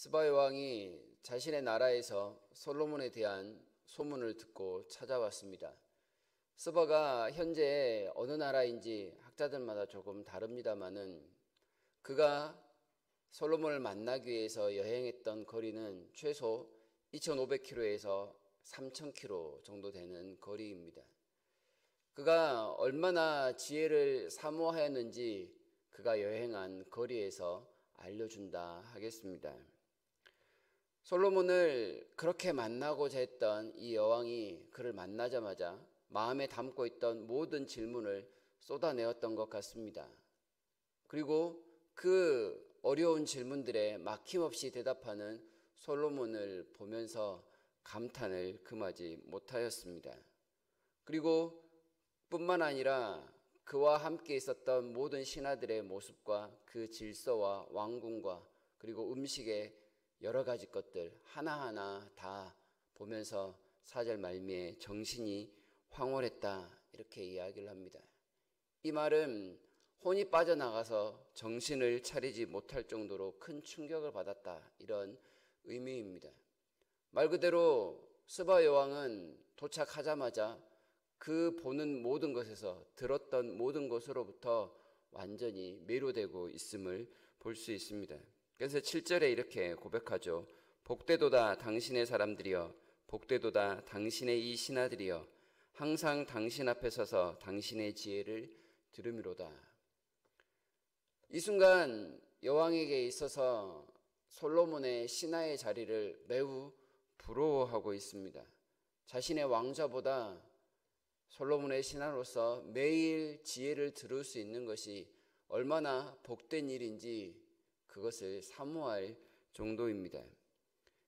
스바 여왕이 자신의 나라에서 솔로몬에 대한 소문을 듣고 찾아왔습니다. 스바가 현재 어느 나라인지 학자들마다 조금 다릅니다마는 그가 솔로몬을 만나기 위해서 여행했던 거리는 최소 2,500km에서 3,000km 정도 되는 거리입니다. 그가 얼마나 지혜를 사모하였는지 그가 여행한 거리에서 알려준다 하겠습니다. 솔로몬을 그렇게 만나고자 했던 이 여왕이 그를 만나자마자 마음에 담고 있던 모든 질문을 쏟아내었던 것 같습니다. 그리고 그 어려운 질문들에 막힘없이 대답하는 솔로몬을 보면서 감탄을 금하지 못하였습니다. 그리고 뿐만 아니라 그와 함께 있었던 모든 신하들의 모습과 그 질서와 왕궁과 그리고 음식의 여러 가지 것들 하나하나 다 보면서 4절 말미에 정신이 황홀했다 이렇게 이야기를 합니다. 이 말은 혼이 빠져나가서 정신을 차리지 못할 정도로 큰 충격을 받았다 이런 의미입니다. 말 그대로 스바 여왕은 도착하자마자 그 보는 모든 것에서 들었던 모든 것으로부터 완전히 매료되고 있음을 볼 수 있습니다. 그래서 7절에 이렇게 고백하죠. 복되도다 당신의 사람들이여, 복되도다 당신의 이 신하들이여, 항상 당신 앞에 서서 당신의 지혜를 들음이로다. 이 순간 여왕에게 있어서 솔로몬의 신하의 자리를 매우 부러워하고 있습니다. 자신의 왕자보다 솔로몬의 신하로서 매일 지혜를 들을 수 있는 것이 얼마나 복된 일인지 그것을 사모할 정도입니다.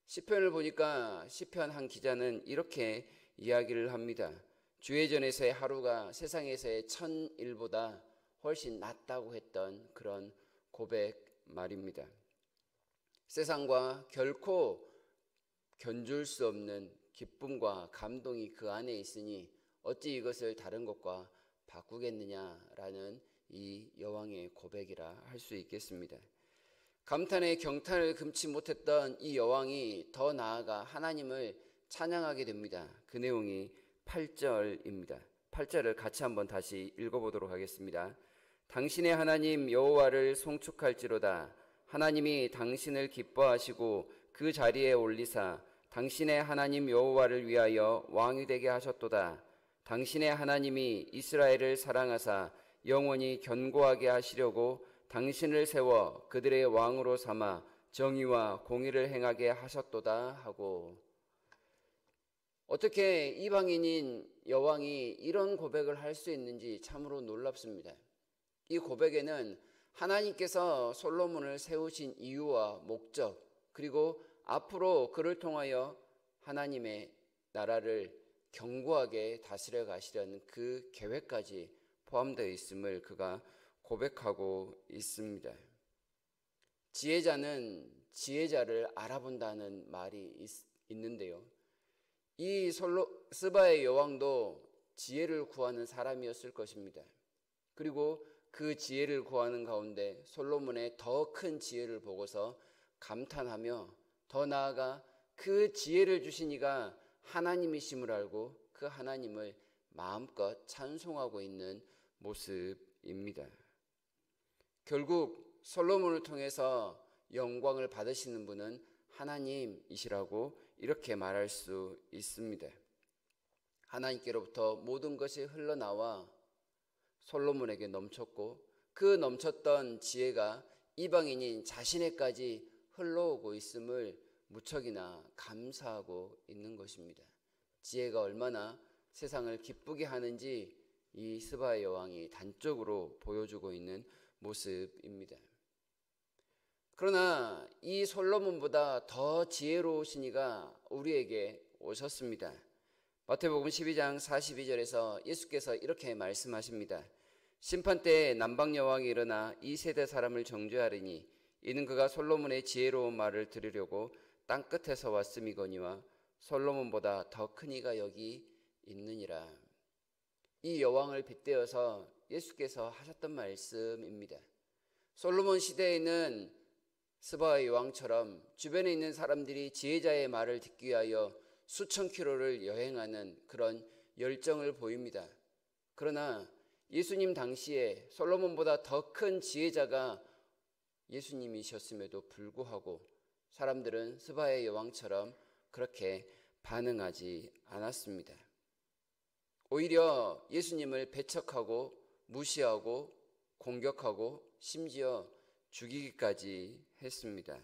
시편을 보니까 시편 한 기자는 이렇게 이야기를 합니다. 주예전에서의 하루가 세상에서의 1000일보다 훨씬 낫다고 했던 그런 고백 말입니다. 세상과 결코 견줄 수 없는 기쁨과 감동이 그 안에 있으니 어찌 이것을 다른 것과 바꾸겠느냐라는 이 여왕의 고백이라 할 수 있겠습니다. 감탄에 경탄을 금치 못했던 이 여왕이 더 나아가 하나님을 찬양하게 됩니다. 그 내용이 8절입니다. 8절을 같이 한번 다시 읽어보도록 하겠습니다. 당신의 하나님 여호와를 송축할지로다. 하나님이 당신을 기뻐하시고 그 자리에 올리사 당신의 하나님 여호와를 위하여 왕이 되게 하셨도다. 당신의 하나님이 이스라엘을 사랑하사 영원히 견고하게 하시려고 당신을 세워 그들의 왕으로 삼아 정의와 공의를 행하게 하셨도다 하고, 어떻게 이방인인 여왕이 이런 고백을 할 수 있는지 참으로 놀랍습니다. 이 고백에는 하나님께서 솔로몬을 세우신 이유와 목적, 그리고 앞으로 그를 통하여 하나님의 나라를 견고하게 다스려 가시려는 그 계획까지 포함되어 있음을 그가 고백하고 있습니다. 지혜자는 지혜자를 알아본다는 말이 있는데요. 이 스바의 여왕도 지혜를 구하는 사람이었을 것입니다. 그리고 그 지혜를 구하는 가운데 솔로몬의 더 큰 지혜를 보고서 감탄하며 더 나아가 그 지혜를 주신 이가 하나님이심을 알고 그 하나님을 마음껏 찬송하고 있는 모습입니다. 결국 솔로몬을 통해서 영광을 받으시는 분은 하나님이시라고 이렇게 말할 수 있습니다. 하나님께로부터 모든 것이 흘러나와 솔로몬에게 넘쳤고 그 넘쳤던 지혜가 이방인인 자신에까지 흘러오고 있음을 무척이나 감사하고 있는 것입니다. 지혜가 얼마나 세상을 기쁘게 하는지 이 스바의 여왕이 단적으로 보여주고 있는 모습입니다. 그러나 이 솔로몬보다 더 지혜로우신 이가 우리에게 오셨습니다. 마태복음 12장 42절에서 예수께서 이렇게 말씀하십니다. 심판때에 남방여왕이 일어나 이 세대 사람을 정죄하리니 이는 그가 솔로몬의 지혜로운 말을 들으려고 땅끝에서 왔음이거니와 솔로몬보다 더 큰 이가 여기 있느니라. 이 여왕을 빗대어서 예수께서 하셨던 말씀입니다. 솔로몬 시대에는 스바의 왕처럼 주변에 있는 사람들이 지혜자의 말을 듣기 위하여 수천 킬로를 여행하는 그런 열정을 보입니다. 그러나 예수님 당시에 솔로몬보다 더 큰 지혜자가 예수님이셨음에도 불구하고 사람들은 스바의 여왕처럼 그렇게 반응하지 않았습니다. 오히려 예수님을 배척하고 무시하고 공격하고 심지어 죽이기까지 했습니다.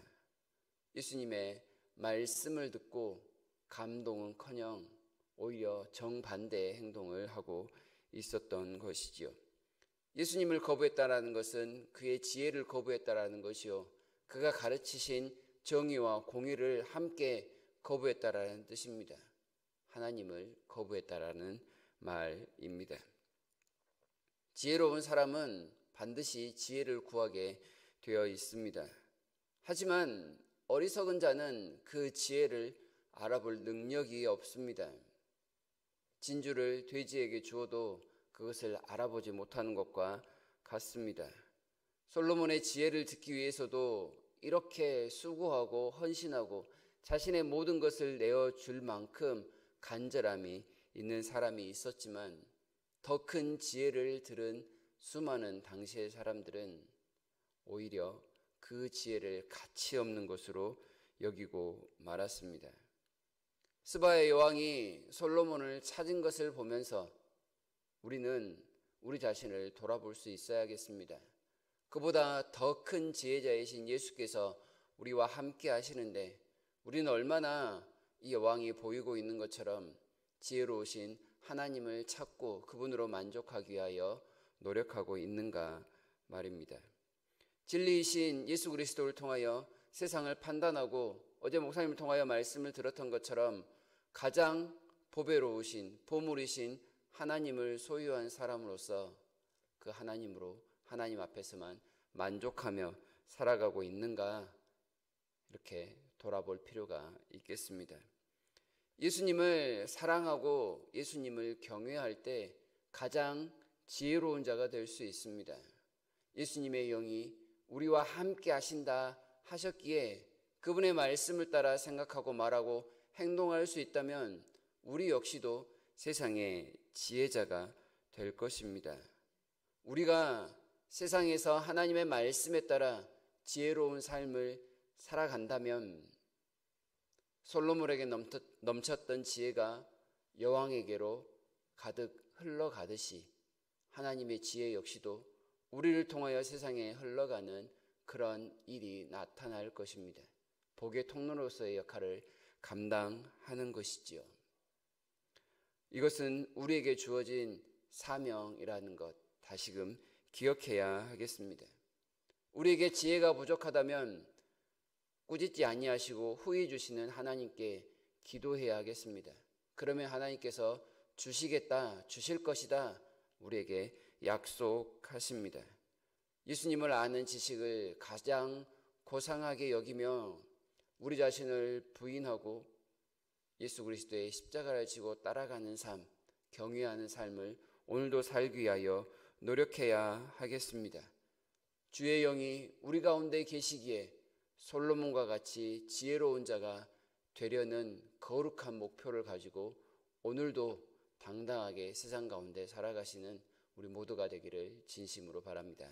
예수님의 말씀을 듣고 감동은커녕 오히려 정반대의 행동을 하고 있었던 것이지요. 예수님을 거부했다라는 것은 그의 지혜를 거부했다라는 것이요, 그가 가르치신 정의와 공의를 함께 거부했다라는 뜻입니다. 하나님을 거부했다라는 말입니다. 지혜로운 사람은 반드시 지혜를 구하게 되어 있습니다. 하지만 어리석은 자는 그 지혜를 알아볼 능력이 없습니다. 진주를 돼지에게 주어도 그것을 알아보지 못하는 것과 같습니다. 솔로몬의 지혜를 듣기 위해서도 이렇게 수고하고 헌신하고 자신의 모든 것을 내어줄 만큼 간절함이 있는 사람이 있었지만 더 큰 지혜를 들은 수많은 당시의 사람들은 오히려 그 지혜를 가치 없는 것으로 여기고 말았습니다. 스바의 여왕이 솔로몬을 찾은 것을 보면서 우리는 우리 자신을 돌아볼 수 있어야겠습니다. 그보다 더 큰 지혜자이신 예수께서 우리와 함께 하시는데 우리는 얼마나 이 여왕이 보이고 있는 것처럼 지혜로우신 하나님을 찾고 그분으로 만족하기 위하여 노력하고 있는가 말입니다. 진리이신 예수 그리스도를 통하여 세상을 판단하고 어제 목사님을 통하여 말씀을 들었던 것처럼 가장 보배로우신 보물이신 하나님을 소유한 사람으로서 그 하나님으로 하나님 앞에서만 만족하며 살아가고 있는가, 이렇게 돌아볼 필요가 있겠습니다. 예수님을 사랑하고 예수님을 경외할 때 가장 지혜로운 자가 될 수 있습니다. 예수님의 영이 우리와 함께 하신다 하셨기에 그분의 말씀을 따라 생각하고 말하고 행동할 수 있다면 우리 역시도 세상의 지혜자가 될 것입니다. 우리가 세상에서 하나님의 말씀에 따라 지혜로운 삶을 살아간다면 솔로몬에게 넘쳤던 지혜가 여왕에게로 가득 흘러가듯이 하나님의 지혜 역시도 우리를 통하여 세상에 흘러가는 그런 일이 나타날 것입니다. 복의 통로로서의 역할을 감당하는 것이지요. 이것은 우리에게 주어진 사명이라는 것 다시금 기억해야 하겠습니다. 우리에게 지혜가 부족하다면 꾸짖지 아니하시고 후히 주시는 하나님께 기도해야 하겠습니다. 그러면 하나님께서 주시겠다, 주실 것이다 우리에게 약속하십니다. 예수님을 아는 지식을 가장 고상하게 여기며 우리 자신을 부인하고 예수 그리스도의 십자가를 지고 따라가는 삶, 경외하는 삶을 오늘도 살기 위하여 노력해야 하겠습니다. 주의 영이 우리 가운데 계시기에 솔로몬과 같이 지혜로운 자가 되려는 거룩한 목표를 가지고 오늘도 당당하게 세상 가운데 살아가시는 우리 모두가 되기를 진심으로 바랍니다.